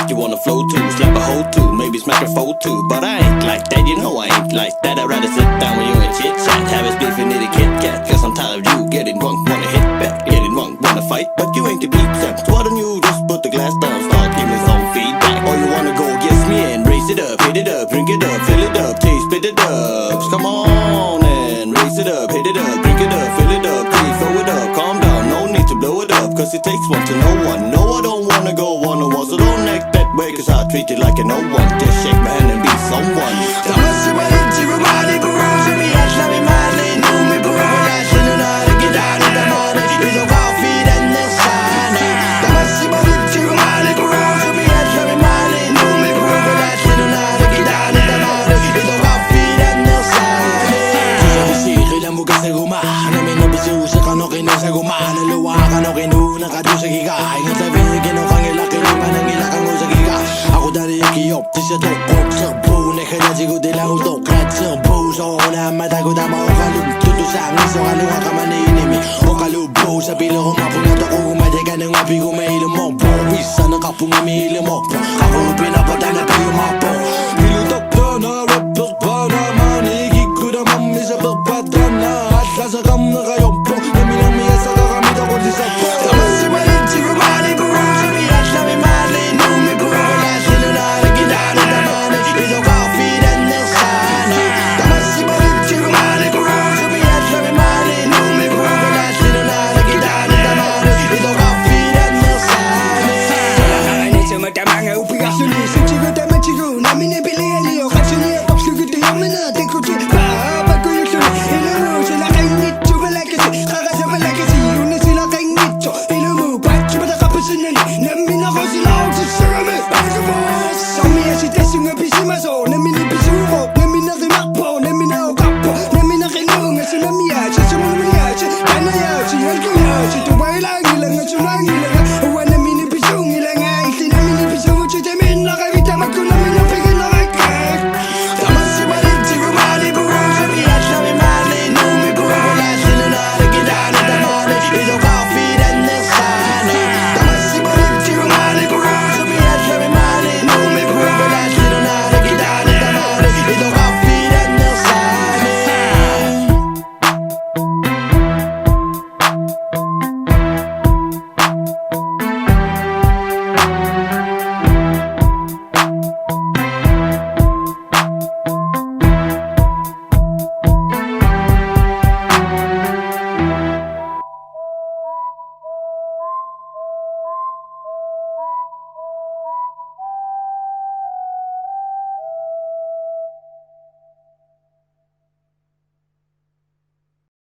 you wanna flow to, slap a hoe too, maybe smack a foe too. But I ain't like that, you know I ain't like that. I'd rather sit down when you in chit chat, have a spliff and eat a Kit Kat. Cause I'm tired of you getting drunk, wanna hit back, getting drunk, wanna fight, but you ain't the beat champ. So why don't you just put the glass down, start giving me some feedback? Or you wanna go against me and raise it up, hit it up, drink it up, fill it up, taste, spit it up. Come on and raise it up, hit it up, drink it up, fill it up, taste, throw it up, calm down, no need to blow it up. Cause it takes one to know one. No, I don't wanna go one-on-one, so don't act that way. Cause I treat you like a no one. Just shake my hand and be someone. 다 말씀하는 지금 많이 부러워서 미안함이 많이 눈이 부러워 다시는 나를 기다린다 말해 이제 coffee 난 내 사내 다 말씀하는 지금 많이 부러워서 미안함이 많이 눈이 부러워 다시는 나를 기다린다 말해 이제 coffee 난 내 사내 주저비시 kailan mo kasi namin na bisusa ka no kinasaguma naluwa ka no kinuna ka doon sa giga ingat sabihin kinukang ilaki-lima ng ilakang mo sa giga ako dali yung 기억듯이 독곡성부 내 가지고 들라고 똑같은 부서 나 마다고 다 먹어가는 두두상에서 가능한 가만히 이님이 오가루부 사비로 마부나도 고구마 대가는 와비고 매일은 먹보 위사는 가풍이 미일을 먹보 가고 비나보다 나 비고 먹보